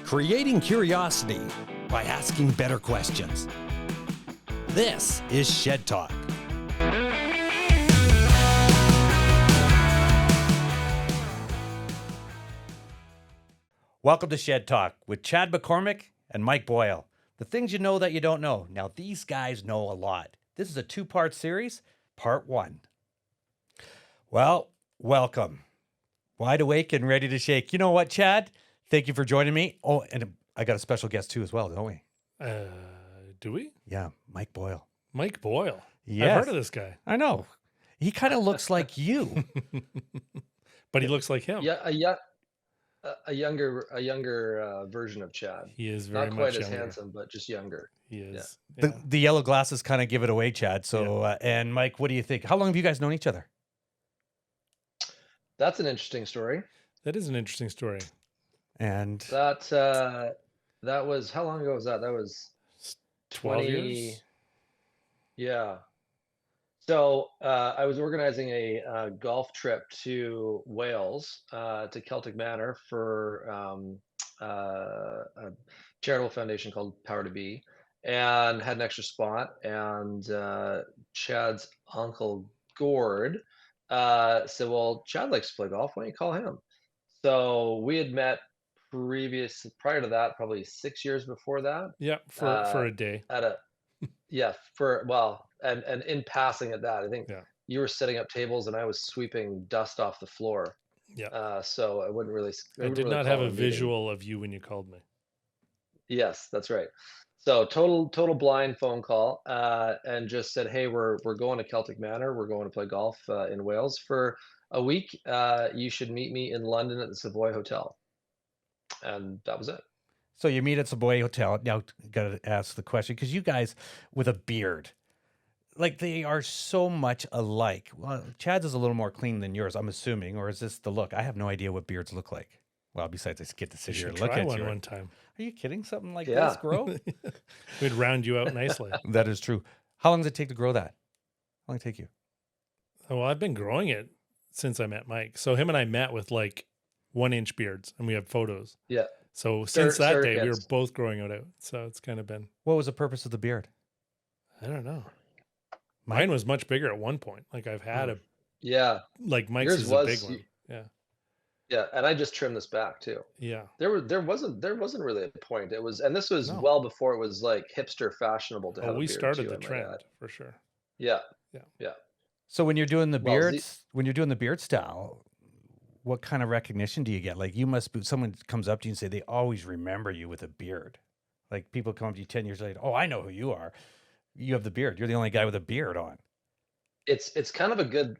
creating curiosity by asking better questions. This is Shed Talk. Welcome to Shed Talk with Chad McCormick and Mike Boyle. The things you know that you don't know. Now, these guys know a lot. This is a two-part series, part one. Well, welcome. Wide awake and ready to shake. You know what, Chad? Thank you for joining me. Oh, and I got a special guest too as well, don't we? Do we? Yeah, Mike Boyle. Mike Boyle. Yes. I've heard of this guy. I know. He kind of looks like you. But he looks like him. Yeah, a younger version of Chad. He is very not quite much as younger. handsome, but just younger. He is. The yellow glasses kind of give it away, Chad. So, and Mike, what do you think? How long have you guys known each other? That's an interesting story. That is an interesting story. And that was, how long ago was that? That was 12 years? Yeah. So I was organizing a golf trip to Wales, to Celtic Manor for a charitable foundation called Power to Be, and had an extra spot. And Chad's uncle Gord said, "Well, Chad likes to play golf. Why don't you call him?" So we had met prior to that, probably 6 years before that. Yeah, for a day. And in passing at that, I think you were setting up tables and I was sweeping dust off the floor. Yeah. So I wouldn't really. I did not have a visual of you when you called me. Yes, that's right. So total blind phone call, and just said, "Hey, we're going to Celtic Manor. We're going to play golf in Wales for a week. You should meet me in London at the Savoy Hotel." And that was it. so you meet at Savoy Hotel. Now, got to ask the question, because you guys with a beard, like they are so much alike. Well, Chad's is a little more clean than yours, I'm assuming, or is this the look? I have no idea what beards look like. Well, besides, I get to sit here and look at you. One time. Are you kidding? Something like this grow? We'd round you out nicely. That is true. How long does it take to grow that? How long did it take you? Well, I've been growing it since I met Mike. So him and I met with like 1-inch beards, and we have photos. Yeah. So since that day, surrogates. we were both growing it out. So it's kind of been. What was the purpose of the beard? I don't know. Mine was much bigger at one point. Like I've had like Mike's Yours is a big one. Yeah. Yeah, and I just trimmed this back too. Yeah. There wasn't really a point. It was, and this was well before it was like hipster fashionable to have a beard. We started too, the I might trend add. for sure. Yeah. So when you're doing the Well, beards, when you're doing the beard style, what kind of recognition do you get? Like you must be, someone comes up to you and say they always remember you with a beard. Like people come up to you 10 years later, "Oh, I know who you are. You have the beard. You're the only guy with a beard on." It's kind of a good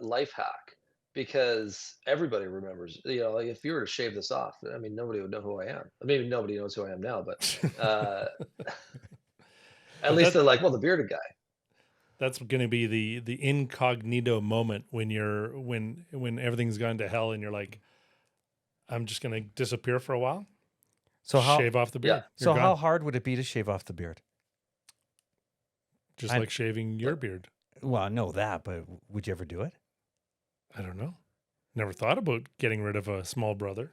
life hack, because everybody remembers. Like if you were to shave this off, I mean, nobody would know who I am. Maybe nobody knows who I am now, but at least they're like, "Well, the bearded guy." That's going to be the incognito moment when when everything's gone to hell and you're like, I'm just going to disappear for a while. So shave off the beard. Yeah. So how hard would it be to shave off the beard? Just like shaving your beard. Well, I know that, but would you ever do it? I don't know. Never thought about getting rid of a small brother.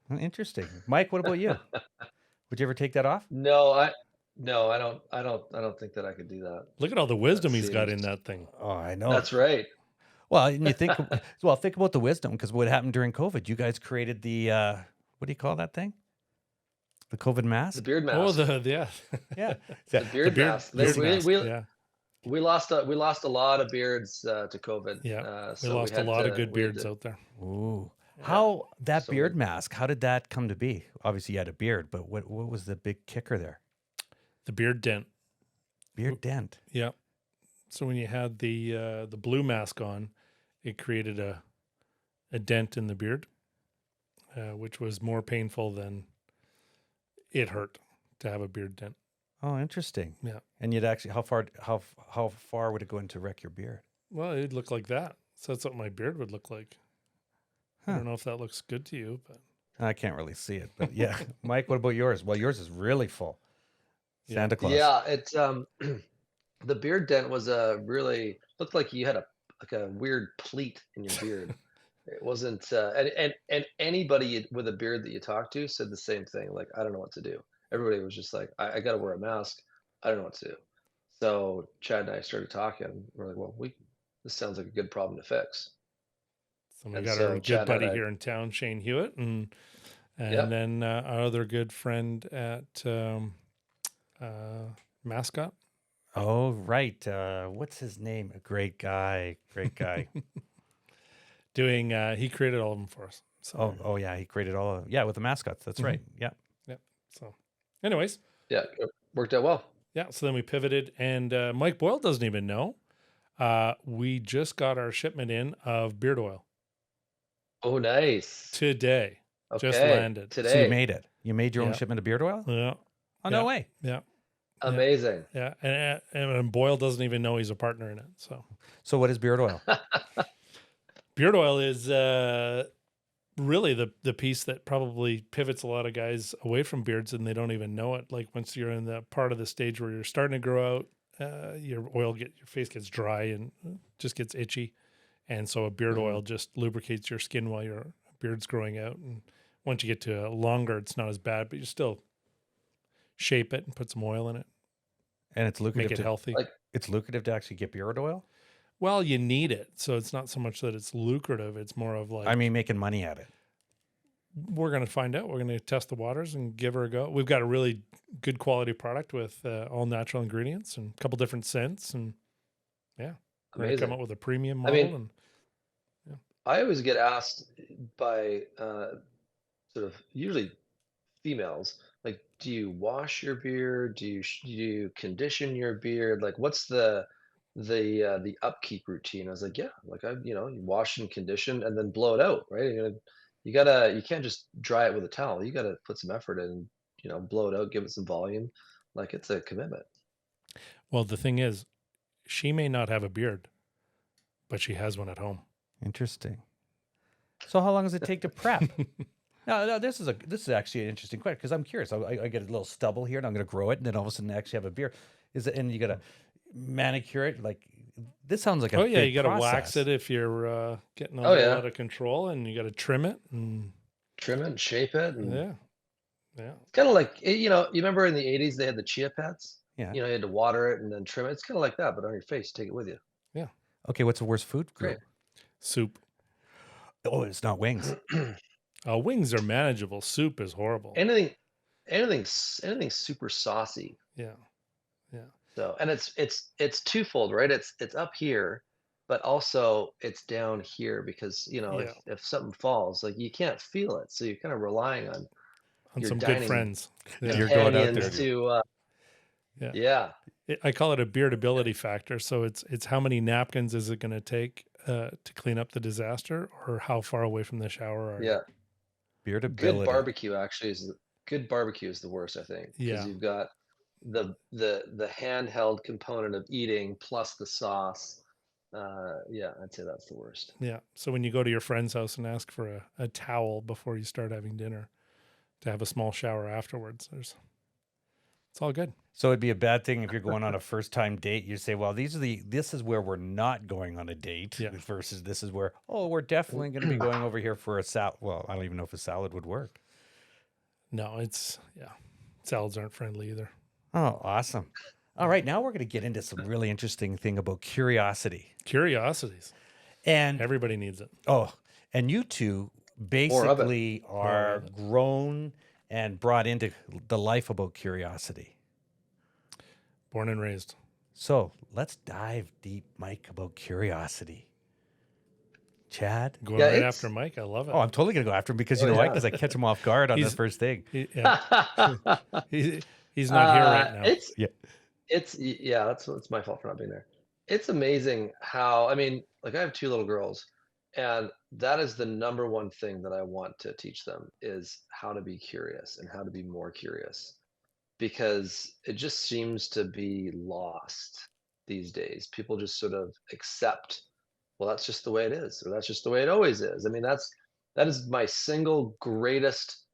Well, interesting. Mike, what about you? Would you ever take that off? No, I don't think that I could do that. Look at all the wisdom he's got in that thing. Oh, I know. That's right. Well, and you think, think about the wisdom, because what happened during COVID, you guys created the, what do you call that thing? The COVID mask? The beard mask. Oh, Yeah. The beard mask. mask. We lost a lot of beards to COVID. Yeah. So we lost a lot of good beards out there. Ooh. Yeah. How that beard mask, how did that come to be? Obviously you had a beard, but what was the big kicker there? The beard dent. Beard dent. Yeah. So when you had the blue mask on, it created a dent in the beard, which was more painful than it hurt to have a beard dent. Oh, interesting. Yeah. And you'd actually, how far would it go in to wreck your beard? Well, it'd look like that. So that's what my beard would look like. I don't know if that looks good to you, but I can't really see it. But yeah, Mike, what about yours? Well, yours is really full. Santa Claus. Yeah, it's the beard dent was looked like you had a weird pleat in your beard. It wasn't, and anybody with a beard that you talked to said the same thing. Like, I don't know what to do. Everybody was just like, I got to wear a mask. I don't know what to do. So Chad and I started talking. We're like, well, this sounds like a good problem to fix. So we And got our so good Chad had buddy a, here in town, Shane Hewitt, and yep, then our other good friend at Mascot. Oh, right. What's his name? A great guy. Great guy. Doing he created all of them for us. So Oh, yeah. He created all of with the mascots. That's right. Yeah. Yep. So anyways, yeah, it worked out well. yeah. So then we pivoted, and Mike Boyle doesn't even know. We just got our shipment in of beard oil Oh, nice. today. Just Okay, landed. So you today. made it. You made your own Yeah. shipment of beard oil? Yeah. Oh, no Yeah. way. Yeah. Amazing. Yeah. And Boyle doesn't even know he's a partner in it. So what is beard oil? Beard oil is really the piece that probably pivots a lot of guys away from beards, and they don't even know it. Like once you're in the part of the stage where you're starting to grow out, your face gets dry and just gets itchy, and so a beard oil just lubricates your skin while your beard's growing out. And once you get to longer, it's not as bad, but you still shape it and put some oil in it, And it's lucrative make it healthy. Like, It's lucrative to actually get beard oil? Well, you need it, so it's not so much that it's lucrative. It's more of like, I mean, making money at it. we're going to find out. We're going to test the waters and give her a go. We've got a really good quality product with all natural ingredients and a couple different scents, and yeah, we're going to come amazing. up with a premium I model. mean, And I always get asked by sort of usually females, like, do you wash your beard? Do you condition your beard? Like, what's the upkeep routine? I was like, yeah, like you wash and condition and then blow it out, right? You can't just dry it with a towel. You gotta put some effort in, blow it out, give it some volume. Like, it's a commitment. well, the thing is, she may not have a beard, but she has one at home. Interesting. So how long does it take to prep? No, this is actually an interesting question because I'm curious. I get a little stubble here, and I'm going to grow it, and then all of a sudden I actually have a beard. Is it? And you got to manicure it. Like this sounds like a Oh yeah, big you got to wax process. it if you're getting a Oh, little yeah. out of control, and you got to trim it. And Trim it and shape it, and yeah, yeah, kind of like you remember in the '80s they had the chia pets. Yeah. You had to water it and then trim it. It's kind of like that, but on your face. Take it with you. yeah. Okay, what's the worst food group? Great. Soup. Oh, it's not wings. Wings are manageable. Soup is horrible. anything, anything super saucy. Yeah, yeah. So, and it's twofold, right? It's up here, but also it's down here because Yeah. if something falls, like you can't feel it, so you're kind of relying on your Some good dining friends. Yeah. You're going out companions there. to Yeah. yeah. I call it a beardability factor. So it's how many napkins is it going to take to clean up the disaster, or how far away from the shower are you? Yeah. Beardability. Good barbecue is the worst, I think, because Yeah. you've got the handheld component of eating plus the sauce. Yeah, I'd say that's the worst. Yeah. So when you go to your friend's house and ask for a towel before you start having dinner, to have a small shower afterwards, it's all good. So it'd be a bad thing if you're going on a first time date. You say, well, this is where we're not going on a date Yeah. versus this is where, we're definitely going to be going over here for a salad. Well, I don't even know if a salad would work. No, salads aren't friendly either. Oh, awesome. All right. Now we're going to get into some really interesting thing about curiosity. Curiosities. And Everybody needs it. and you two More of it. basically are grown and brought into the life about curiosity. Born and raised. So let's dive deep, Mike, about curiosity. Chad? Going Yeah, right it's- after Mike. I love it. Oh, I'm totally going to go after him because you Oh, know why? yeah. Because I catch him off guard on the He's- first thing. He's not here right now. It's my fault for not being there. It's amazing how, I mean, like I have two little girls, and that is the number one thing that I want to teach them is how to be curious and how to be more curious, because it just seems to be lost these days. People just sort of accept, well, that's just the way it is, or that's just the way it always is. I mean, that is my single greatest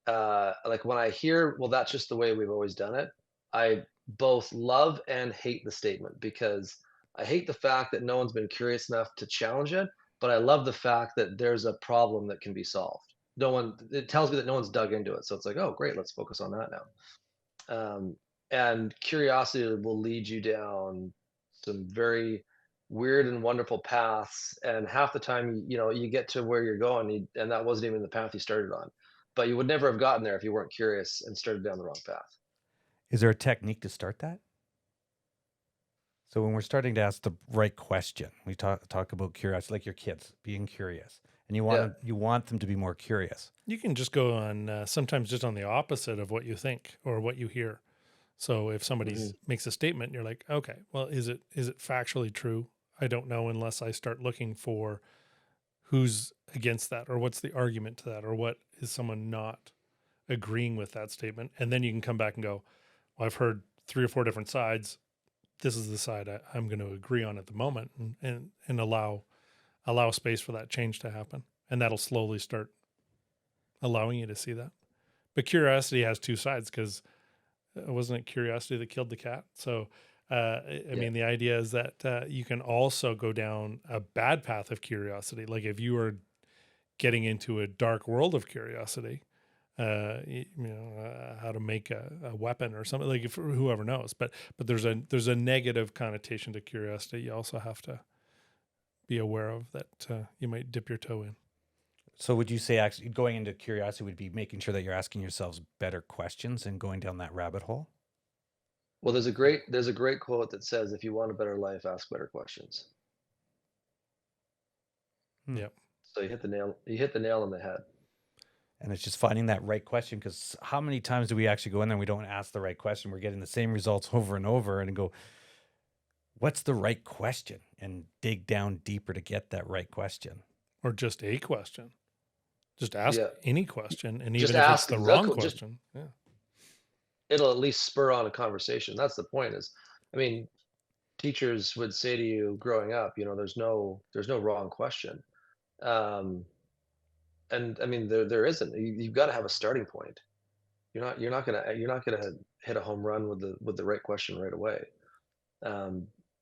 like when I hear, well, that's just the way we've always done it, I both love and hate the statement, because I hate the fact that no one's been curious enough to challenge it. but I love the fact that there's a problem that can be solved. It tells me that no one's dug into it. So it's like, oh, great, let's focus on that now. And curiosity will lead you down some very weird and wonderful paths. And half the time, you get to where you're going, and that wasn't even the path you started on. But you would never have gotten there if you weren't curious and started down the wrong path. Is there a technique to start that? So when we're starting to ask the right question, we talk about curiosity, like your kids being curious, and you want them to be more curious. You can just go on sometimes just on the opposite of what you think or what you hear. So if somebody makes a statement, you're like, okay, well, is it factually true? I don't know unless I start looking for who's against that, or what's the argument to that, or what is someone not agreeing with that statement. And then you can come back and go, well, I've heard 3 or 4 different sides. This is the side I'm going to agree on at the moment, and allow space for that change to happen. And that'll slowly start allowing you to see that. But curiosity has 2 sides, because wasn't it curiosity that killed the cat? So, I mean, the idea is that you can also go down a bad path of curiosity. Like if you are getting into a dark world of curiosity, how to make a weapon or something, like, if whoever knows, but there's a negative connotation to curiosity. You also have to be aware of that. You might dip your toe in. So would you say actually going into curiosity would be making sure that you're asking yourselves better questions and going down that rabbit hole? Well, there's a great quote that says, if you want a better life, ask better questions. Yep. So you hit the nail on the head. And it's just finding that right question, because how many times do we actually go in there and we don't ask the right question? We're getting the same results over and over, and go, what's the right question? And dig down deeper to get that right question. Or just a question. Just ask any question, and Just even if it's ask the wrong question, it'll at least spur on a conversation. That's the point. I mean, teachers would say to you growing up, there's no wrong question. And I mean, there isn't. You've got to have a starting point. You're not gonna hit a home run with the right question right away.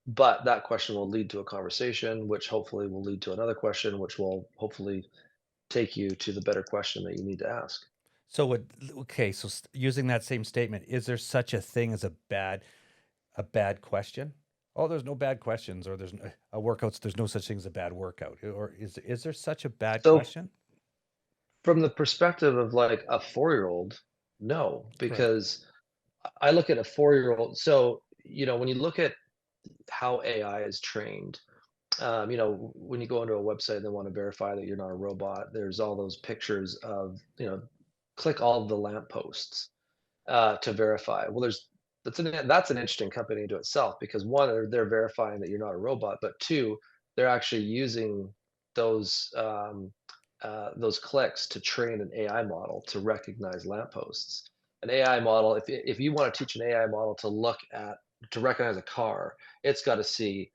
But that question will lead to a conversation, which hopefully will lead to another question, which will hopefully take you to the better question that you need to ask. So using that same statement, is there such a thing as a bad question? Oh, there's no bad questions, or there's a workouts. There's no such thing as a bad workout, or is there such a bad question? From the perspective of like a 4-year-old, no, because I look at a 4-year-old. So, when you look at how AI is trained, when you go into a website and they want to verify that you're not a robot, there's all those pictures of, click all of the lampposts to verify. Well, that's an interesting company into itself, because one, they're verifying that you're not a robot, but two, they're actually using those clicks to train an AI model to recognize lampposts. An AI model, if you want to teach an AI model to recognize a car, it's got to see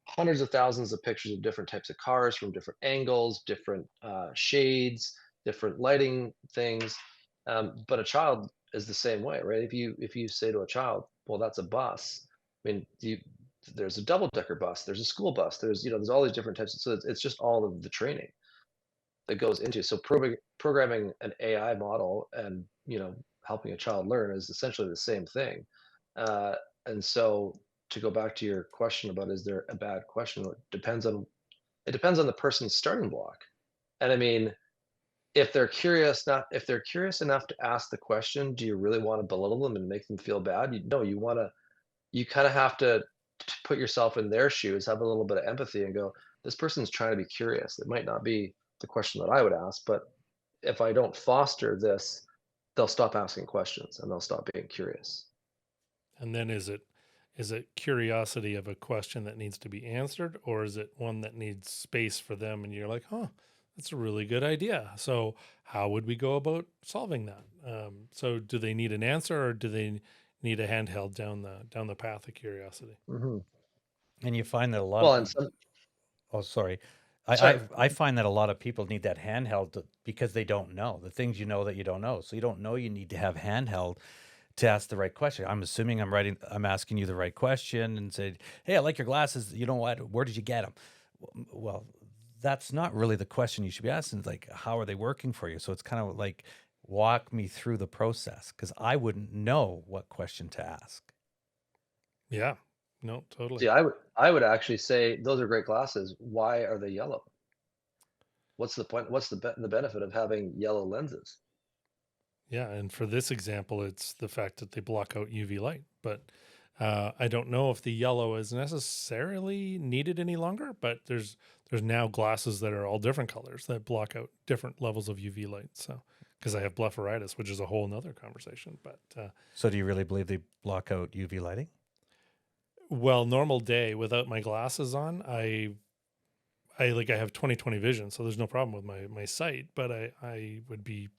hundreds of thousands of pictures of different types of cars from different angles, different shades, different lighting things. But a child is the same way, right? If you say to a child, well, that's a bus. I mean, there's a double-decker bus, there's a school bus, there's all these different types. So it's just all of the training that goes into. So programming an AI model and helping a child learn is essentially the same thing. And so, to go back to your question about, is there a bad question? It depends on the person's starting block. And I mean, if they're curious enough to ask the question, do you really want to belittle them and make them feel bad? You kind of have to put yourself in their shoes, have a little bit of empathy, and go, this person's trying to be curious. It might not be the question that I would ask, but if I don't foster this, they'll stop asking questions and they'll stop being curious. And then is it curiosity of a question that needs to be answered, or is it one that needs space for them, and you're like, that's a really good idea, so how would we go about solving that? So do they need an answer, or do they need a handheld down the path of curiosity? Mm-hmm. And you find that a lot sorry. I find that a lot of people need that handheld because they don't know the things that you don't know. So you don't know you need to have handheld to ask the right question. I'm assuming I'm asking you the right question and said, hey, I like your glasses. You know what? Where did you get them? Well, that's not really the question you should be asking. It's like, how are they working for you? So it's kind of like, walk me through the process, because I wouldn't know what question to ask. Yeah. No, totally. See, I would actually say those are great glasses. Why are they yellow? What's the point? What's the benefit of having yellow lenses? Yeah, and for this example, it's the fact that they block out UV light. But I don't know if the yellow is necessarily needed any longer. But there's now glasses that are all different colors that block out different levels of UV light. So because I have blepharitis, which is a whole nother conversation. But So do you really believe they block out UV lighting? well, normal day without my glasses on, I have 20/20 vision, so there's no problem with my sight. But I would be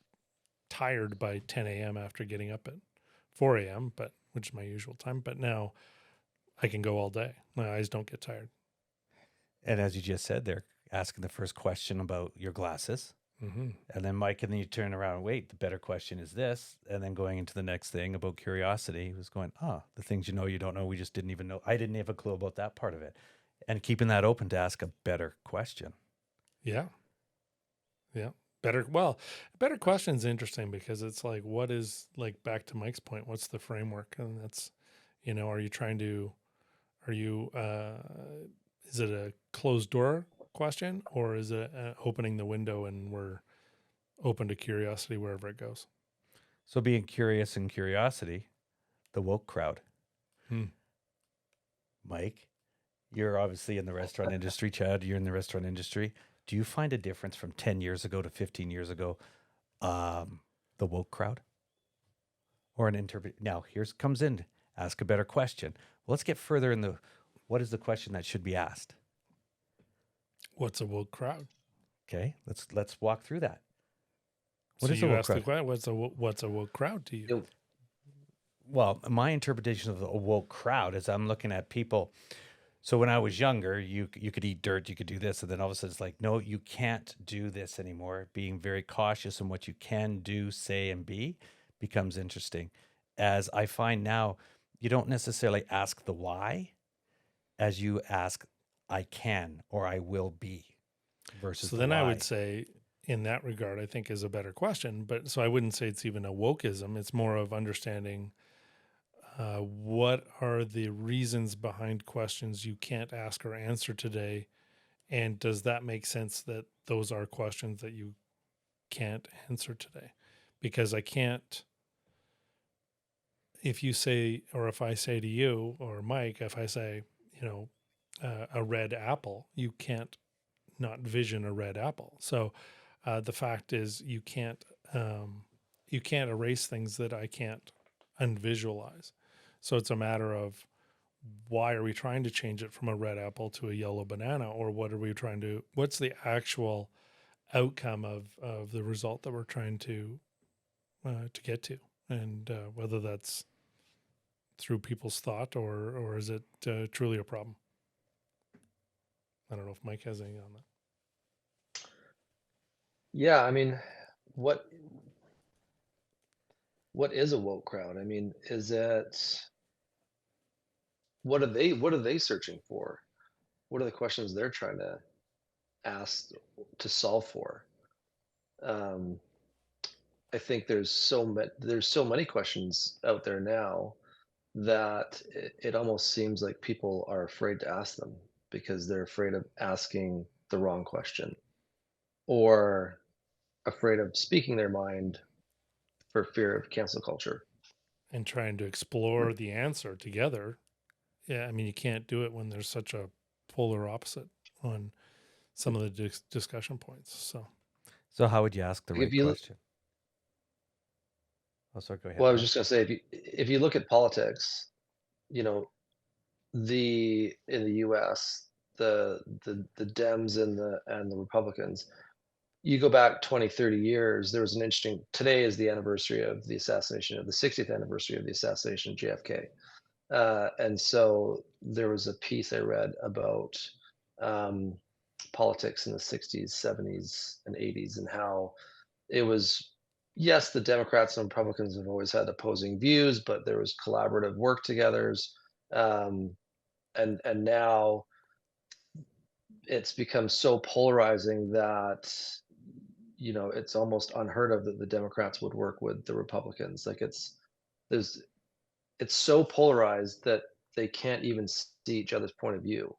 tired by 10 a.m. after getting up at 4 a.m., but which is my usual time. But now I can go all day. My eyes don't get tired. And as you just said, they're asking the first question about your glasses. Mm-hmm. And then Mike, and then you turn around and wait, the better question is this. And then going into the next thing about curiosity, he was going, the things you don't know, we just didn't even know. I didn't have a clue about that part of it. And keeping that open to ask a better question. Yeah. Yeah. Better question is interesting because it's like, what is, like, back to Mike's point, what's the framework? And that's, are you is it a closed door question, or is it opening the window and we're open to curiosity wherever it goes? So being curious and curiosity, the woke crowd. Mike, you're obviously in the restaurant industry. Chad, you're in the restaurant industry. Do you find a difference from 10 years ago to 15 years ago, the woke crowd? Or an interview? Now, comes in, ask a better question. Well, let's get further in what is the question that should be asked? What's a woke crowd? Okay, let's walk through that. What is a woke crowd? What's a woke crowd to you? Well, my interpretation of a woke crowd is I'm looking at people. So when I was younger, you could eat dirt, you could do this, and then all of a sudden it's like, no, you can't do this anymore. Being very cautious in what you can do, say, and be becomes interesting. As I find now, you don't necessarily ask the why, as you ask, I can or I will be, versus so the then why. I would say, in that regard, I think is a better question. But so I wouldn't say it's even a wokeism. It's more of understanding what are the reasons behind questions you can't ask or answer today, and does that make sense that those are questions that you can't answer today? Because I can't. If you say, or if I say to you or Mike, if I say, a red apple, you can't not vision a red apple. So the fact is, you can't erase things that I can't unvisualize. So it's a matter of, why are we trying to change it from a red apple to a yellow banana, or what's the actual outcome of the result that we're trying to get to, and whether that's through people's thought or is it truly a problem? I don't know if Mike has anything on that. Yeah, I mean, what is a woke crowd? I mean, what are they searching for? What are the questions they're trying to ask to solve for? I think there's so many questions out there now that it almost seems like people are afraid to ask them because they're afraid of asking the wrong question, or afraid of speaking their mind for fear of cancel culture. And trying to explore the answer together. Yeah, I mean, you can't do it when there's such a polar opposite on some of the discussion points. So how would you ask the If right you question? Oh, sorry, go ahead. Well, I was just going to say, if you look at politics, you know, in the U.S., the Dems and the Republicans, you go back 20, 30 years, there was an interesting, today is the anniversary of the 60th anniversary of the assassination of JFK. And so there was a piece I read about politics in the 60s, 70s, and 80s, and how it was, yes, the Democrats and Republicans have always had opposing views, but there was collaborative work togethers. And now it's become so polarizing that it's almost unheard of that the Democrats would work with the Republicans. Like there's it's so polarized that they can't even see each other's point of view.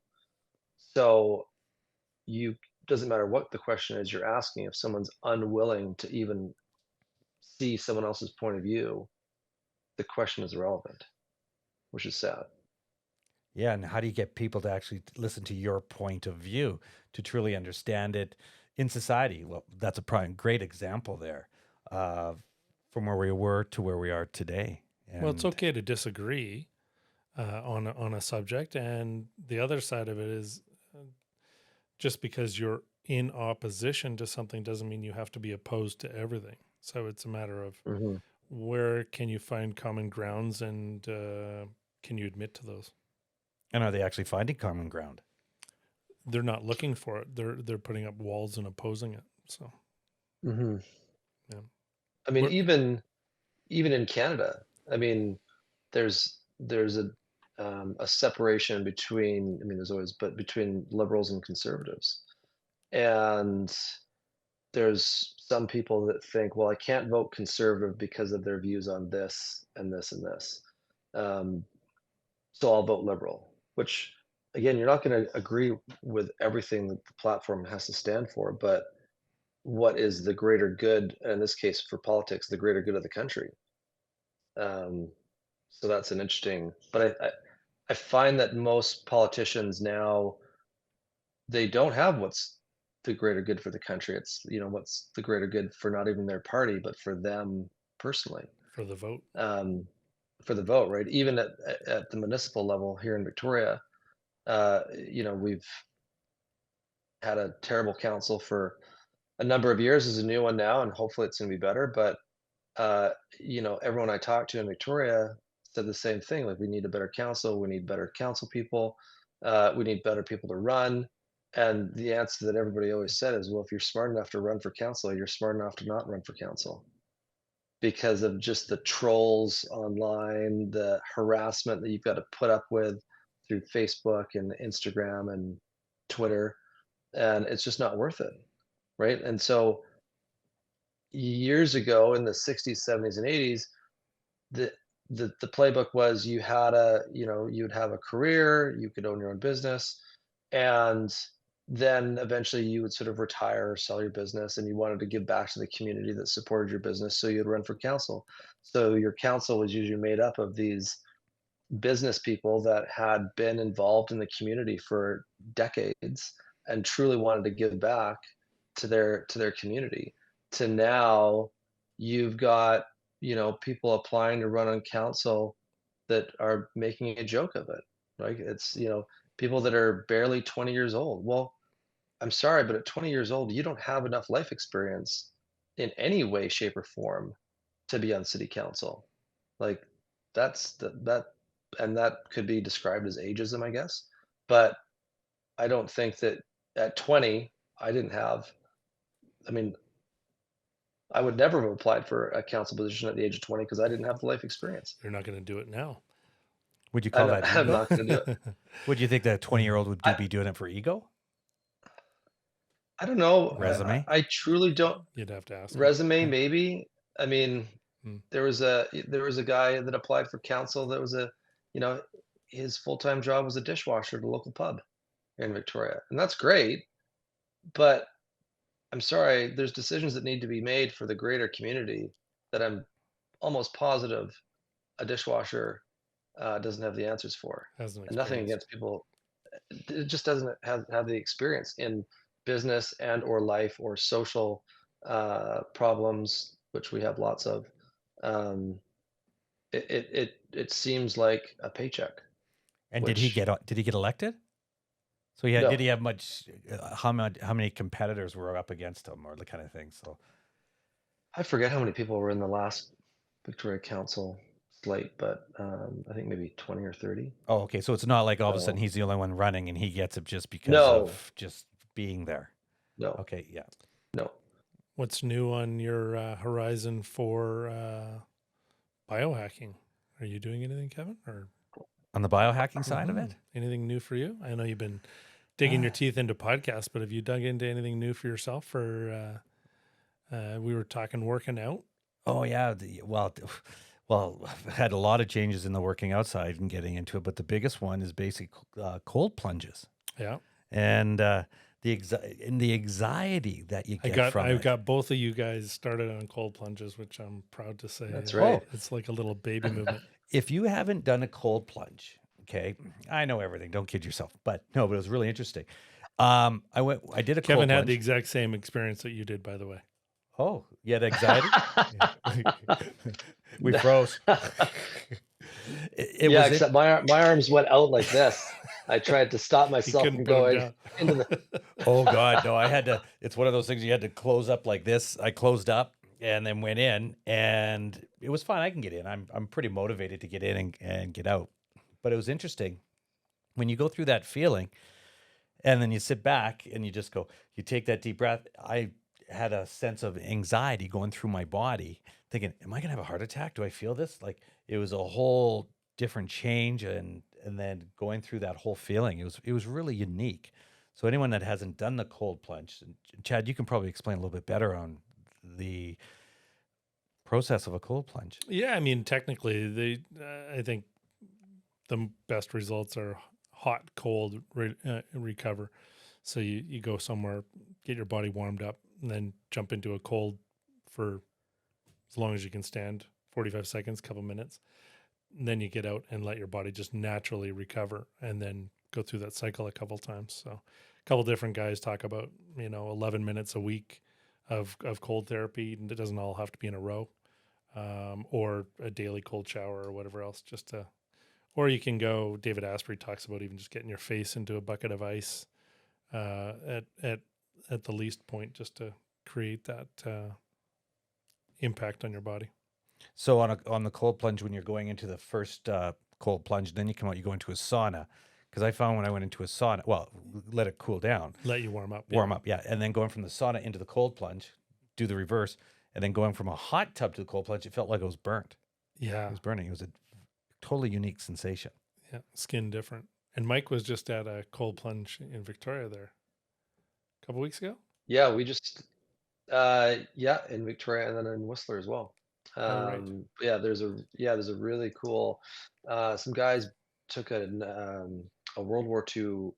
So you doesn't matter what the question is you're asking, if someone's unwilling to even see someone else's point of view, the question is irrelevant, which is sad. Yeah, and how do you get people to actually listen to your point of view to truly understand it in society? Well, that's a prime great example there, uh, from where we were to where we are today. Well, it's And okay to disagree on a subject, and the other side of it is just because you're in opposition to something doesn't mean you have to be opposed to everything. So it's a matter of Hmm. where can you find common grounds, and can you admit to those? and are they actually finding common ground? They're not looking for it. They're putting up walls and opposing it. So Hmm. yeah, I mean, We're- even in Canada, I mean, there's a separation between, I mean, there's always, but between liberals and conservatives. And there's some people that think, well, I can't vote conservative because of their views on this and this and this. Um, so I'll vote liberal, which again, you're not going to agree with everything that the platform has to stand for, but what is the greater good, in this case for politics, the greater good of the country? Um, so that's an interesting, but I find that most politicians now, they don't have what's the greater good for the country. It's, what's the greater good for not even their party, but for them personally, for the vote. um, for the vote, right? Even at the municipal level here in Victoria, we've had a terrible council for a number of years. There's a new one now, and hopefully it's going to be better. But everyone I talked to in Victoria said the same thing. Like, we need a better council. We need better council people. We need better people to run. And the answer that everybody always said is, well, if you're smart enough to run for council, you're smart enough to not run for council because of just the trolls online, the harassment that you've got to put up with through Facebook and Instagram and Twitter. And it's just not worth it. Right. And so years ago in the 60s, 70s, and 80s, the the playbook was you'd have a career, you could own your own business, and then eventually you would sort of retire or sell your business, and you wanted to give back to the community that supported your business, so you'd run for council. So your council was usually made up of these business people that had been involved in the community for decades and truly wanted to give back to their community. To now, you've got people applying to run on council that are making a joke of it. Like, it's people that are barely 20 years old. Well, I'm sorry, but at 20 years old, you don't have enough life experience in any way, shape, or form to be on city council. Like, that, and that could be described as ageism, I guess. But I don't think that at 20, I didn't have, I mean, I would never have applied for a council position at the age of 20 because I didn't have the life experience. You're not going to do it now. Would you call that I'm ego? not going to do it. Would you think that a 20-year-old would I, be doing it for ego? I don't know. Resume? I truly don't. You'd have to ask them. Resume, maybe. I mean, Hmm. there was a guy that applied for council that was you know, his full-time job was a dishwasher at a local pub in Victoria, and that's great. But I'm sorry, there's decisions that need to be made for the greater community that I'm almost positive a dishwasher doesn't have the answers for. Has an And nothing experience. against people, it just doesn't have the experience in business and or life or social problems, which we have lots of. Um, it seems like a paycheck, And which did he get elected? So did no, he have much? How many competitors were up against him, or the kind of thing? So I forget how many people were in the last Victoria Council slate, but I think maybe 20 or 30. oh, okay. So it's not like all of a sudden So he's the only one running and he gets it just because no, of just being there. no, Okay, yeah. no. What's new on your horizon for biohacking? Are you doing anything, Kevin, or On the biohacking side of it, anything new for you? I know you've been digging your teeth into podcasts, but have you dug into anything new for yourself? Or we were talking working out. Oh yeah, well, I've had a lot of changes in the working outside and getting into it, but the biggest one is basic cold plunges Yeah, and the anxiety that you get from I've it. got both of you guys started on cold plunges, which I'm proud to say. That's right. It's like a little baby movement. If you haven't done a cold plunge, okay, I know everything. Don't kid yourself, but no, but it was really interesting. I did a Kevin cold had plunge. the exact same experience that you did, by the way. Oh, you had anxiety? We froze. It Yeah, was except my arms went out like this. I tried to stop He myself couldn't from put 'em going down. into the. Oh God, no! I had to. It's one of those things you had to close up like this. I closed up and then went in, and it was fine. I can get in. I'm pretty motivated to get in and get out. But it was interesting when you go through that feeling, and then you sit back and you just go. You take that deep breath. I had a sense of anxiety going through my body, thinking, "Am I gonna have a heart attack? Do I feel this?" Like it was a whole different change, and then going through that whole feeling, it was really unique. So anyone that hasn't done the cold plunge, and Chad, you can probably explain a little bit better on the process of a cold plunge. Yeah, I mean, technically, I think the best results are hot, cold recover. So you go somewhere, get your body warmed up, and then jump into a cold for as long as you can stand, 45 seconds, couple minutes. And then you get out and let your body just naturally recover, and then go through that cycle a couple times. So a couple different guys talk about, 11 minutes a week of cold therapy, and it doesn't all have to be in a row, or a daily cold shower or whatever else, or you can go, David Asprey talks about even just getting your face into a bucket of ice at the least point, just to create that impact on your body. So on the cold plunge, when you're going into the first cold plunge, then you come out, you go into a sauna. Because I found when I went into a sauna, well, let it cool down, Let you warm up. warm up, yeah, and then going from the sauna into the cold plunge, do the reverse, and then going from a hot tub to the cold plunge, it felt like it was burnt. Yeah. It was burning. It was a totally unique sensation. Yeah. Skin different. And Mike was just at a cold plunge in Victoria there a couple weeks ago. Yeah, we just. In Victoria and then in Whistler as well. Oh, right. There's a really cool. Some guys took a World War II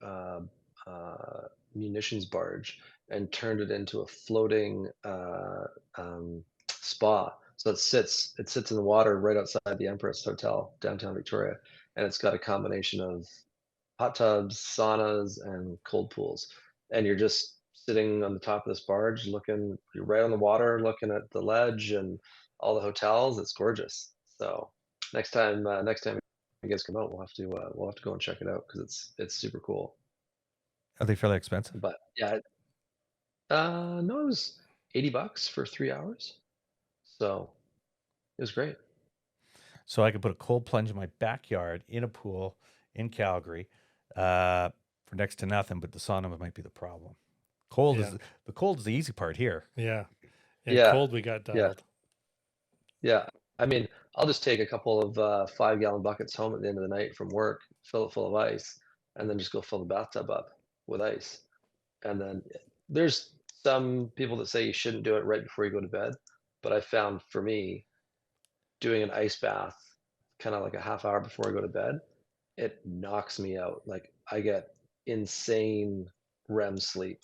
munitions barge and turned it into a floating spa. So it sits in the water right outside the Empress Hotel, downtown Victoria, and it's got a combination of hot tubs, saunas, and cold pools. And you're just sitting on the top of this barge, you're right on the water, looking at the ledge and all the hotels. It's gorgeous. So next time you guys come out, we'll have to go and check it out because it's super cool. Are they fairly expensive? But yeah, no, it was $80 for 3 hours. So it was great. So I could put a cold plunge in my backyard in a pool in Calgary for next to nothing, but the sauna might be the problem. Cold Yeah. is the easy part here. Yeah. Yeah. Cold, we got dialed. Yeah. I mean, I'll just take a couple of 5-gallon buckets home at the end of the night from work, fill it full of ice, and then just go fill the bathtub up with ice. And then there's some people that say you shouldn't do it right before you go to bed, but I found for me, doing an ice bath kind of like a half hour before I go to bed, it knocks me out. Like I get insane REM sleep,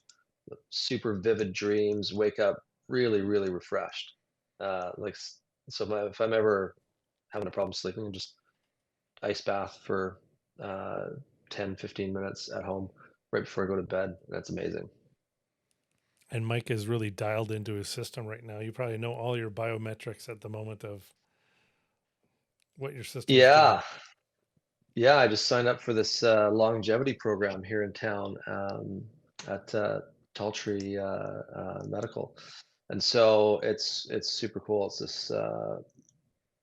super vivid dreams, wake up really, really refreshed. If I'm ever having a problem sleeping, just ice bath for 10, 15 minutes at home right before I go to bed. That's amazing. And Mike is really dialed into his system right now. You probably know all your biometrics at the moment of what your system. Yeah. Yeah, I just signed up for this longevity program here in town at Talltree Medical, and so it's super cool. It's this,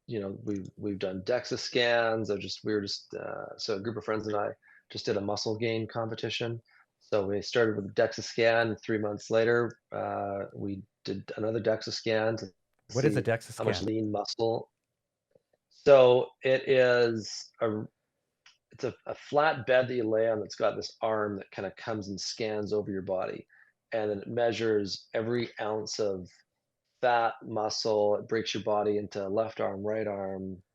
we've done DEXA scans. So a group of friends and I just did a muscle gain competition. So we started with a DEXA scan. 3 months later, we did another DEXA scan to What is a see DEXA how much scan? lean muscle. So it is it's a flat bed that you lay on that's got this arm that kind of comes and scans over your body, and then it measures every ounce of fat, muscle. It breaks your body into left arm,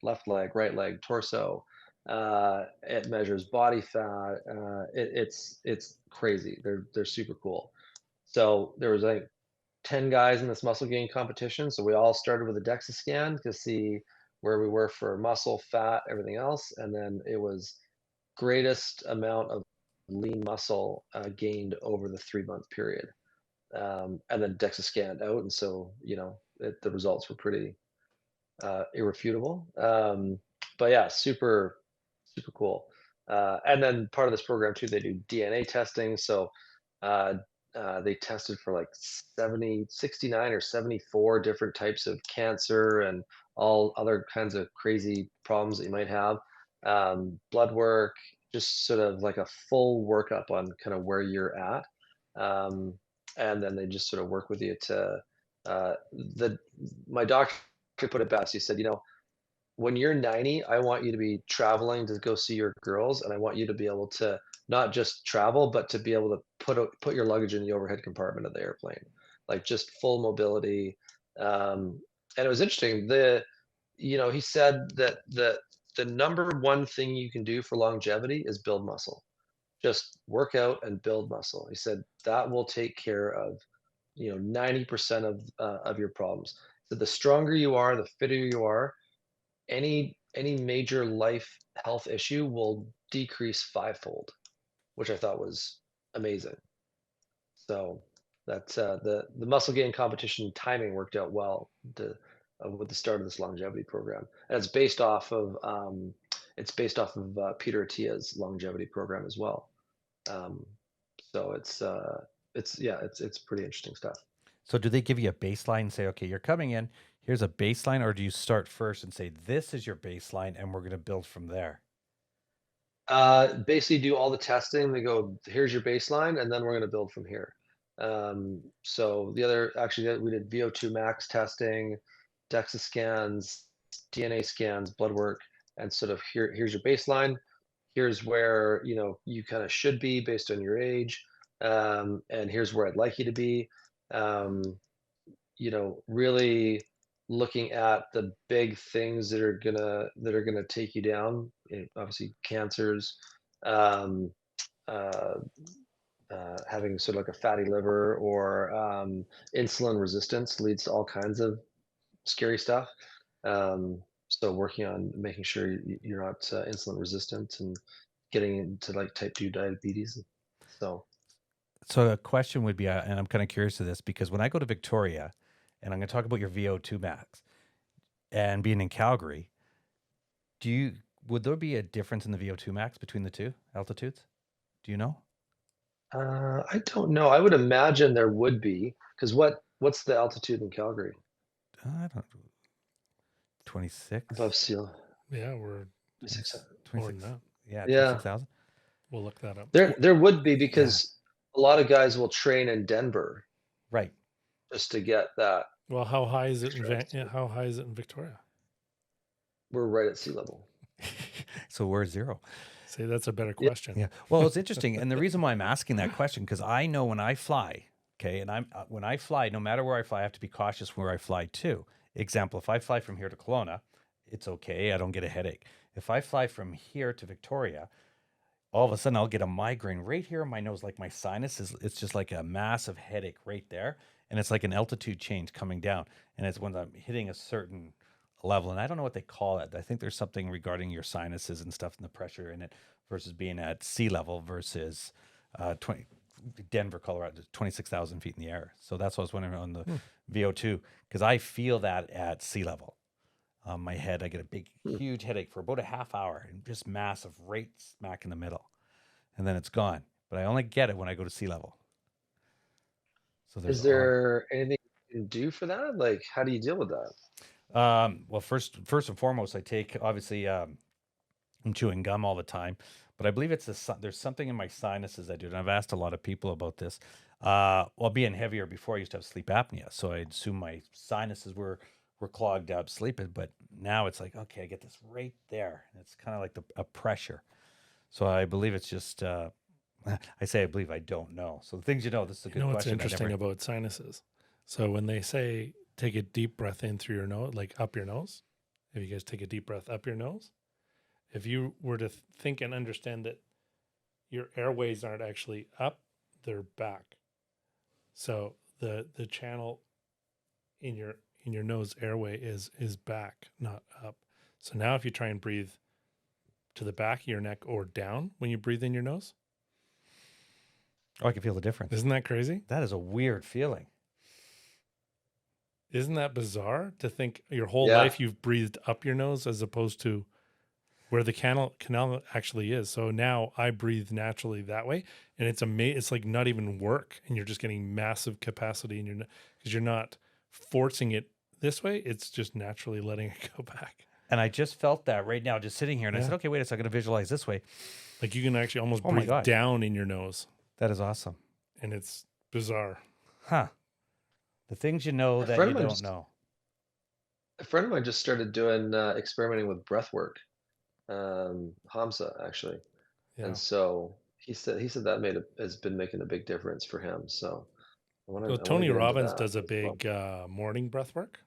left leg, right leg, torso. It measures body fat. It's crazy. They're super cool. So there was like 10 guys in this muscle gain competition. So we all started with a DEXA scan to see where we were for muscle, fat, everything else, and then it was greatest amount of lean muscle gained over the 3-month period. And then DEXA scanned out, and so the results were pretty irrefutable. But yeah, super super cool. And then part of this program too, they do DNA testing. So uh, they tested for like 69 or 74 different types of cancer and all other kinds of crazy problems that you might have. Blood work, just sort of like a full workup on kind of where you're at. Um, and then they just sort of work with you to the my doctor put it best. He said, when you're 90, I want you to be traveling to go see your girls, and I want you to be able to not just travel, but to be able to put your luggage in the overhead compartment of the airplane, like just full mobility. And it was interesting. He said that the number one thing you can do for longevity is build muscle. Just work out and build muscle. He said that will take care of 90% of your problems. So the stronger you are, the fitter you are, any major life health issue will decrease fivefold, which I thought was amazing. So that's the muscle gain competition timing worked out well with the start of this longevity program, and it's based off of Peter Attia's longevity program as well. Um, so it's pretty interesting stuff. So do they give you a baseline and say, okay, you're coming in, here's a baseline, or do you start first and say, this is your baseline and we're going to build from there? Basically do all the testing. They go, here's your baseline, and then we're going to build from here. So we did VO2 max testing, DEXA scans, DNA scans, blood work, and sort of here's your baseline. Here's where you kind of should be based on your age, and here's where I'd like you to be. Um, really looking at the big things that are gonna take you down. Obviously, cancers, um, uh, having sort of like a fatty liver or insulin resistance leads to all kinds of scary stuff. So working on making sure you're not insulin resistant and getting into like type 2 diabetes. So So a question would be, and I'm kind of curious of this because when I go to Victoria, and I'm going to talk about your VO2 max and being in Calgary, would there be a difference in the VO2 max between the two altitudes? Do you know? I don't know. I would imagine there would be, because what's the altitude in Calgary? I don't 26, Above sea level. Yeah, we're 26. more than 26, that. yeah, Yeah, 26,000. We'll look that up. there would be, Yeah, because a lot of guys will train in Denver right. just to get that Well, how high is it in extra altitude. how high is it in Victoria? We're right at sea level. So we're zero. Say that's a better Yeah. question. Yeah. Well, it's interesting, and the reason why I'm asking that question because I know when I fly, okay, and when I fly, no matter where I fly, I have to be cautious where I fly to. Example: if I fly from here to Kelowna, it's okay. I don't get a headache. If I fly from here to Victoria, all of a sudden I'll get a migraine right here in my nose, like my sinus it's just like a massive headache right there. And it's like an altitude change coming down. And it's when I'm hitting a certain level. And I don't know what they call it. I think there's something regarding your sinuses and stuff and the pressure in it versus being at sea level versus 20 Denver, Colorado, 26,000 feet in the air. So that's what I was wondering on the VO2, because I feel that at sea level. My head, I get a big, huge headache for about a half hour and just massive right smack in the middle. And then it's gone. But I only get it when I go to sea level. So there's Is there anything you can do for that? Like, how do you deal with that? well, first and foremost, I take obviously I'm chewing gum all the time, but I believe there's something in my sinuses I do, and I've asked a lot of people about this. Well, being heavier before, I used to have sleep apnea, so I assume my sinuses were clogged up sleeping. But now it's like, okay, I get this right there, and it's kind of like a pressure. So I believe it's just, I say I believe, I don't know. So the things you know, this is a good You know what's question. interesting about sinuses? So when they say take a deep breath in through your nose, like up your nose, if you guys take a deep breath up your nose, if you were to think and understand that your airways aren't actually up, they're back. So the channel in your nose airway is back, not up. So now if you try and breathe to the back of your neck or down when you breathe in your nose, Oh, I can feel the difference. isn't that crazy? That is a weird feeling. Isn't that bizarre to think your whole Yeah. life you've breathed up your nose as opposed to where the canal actually is? So now I breathe naturally that way, and it's it's like not even work, and you're just getting massive capacity in your because you're not forcing it this way. It's just naturally letting it go back. And I just felt that right now, just sitting here, and I Yeah. said, okay, wait a second, I'm going to visualize this way. Like you can actually almost Oh my breathe God. down in your nose, That is awesome. and it's bizarre. Huh. The things you know A that friend you of mine don't just- know. A friend of mine just started doing experimenting with breath work. Hamza actually. Yeah. And so he said that has been making a big difference for him. So I want So to Tony Robbins does a as well. big morning breath work.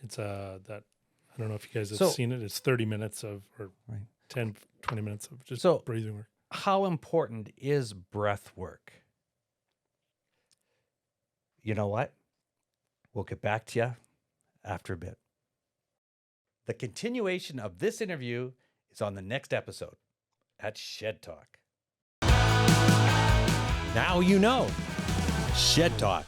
It's that I don't know if you guys have So- seen it. It's 30 minutes or Right. 10, 20 minutes of just So- breathing work. How important is breath work? You know what? We'll get back to you after a bit. The continuation of this interview is on the next episode at Shed Talk. Now you know. Shed Talk.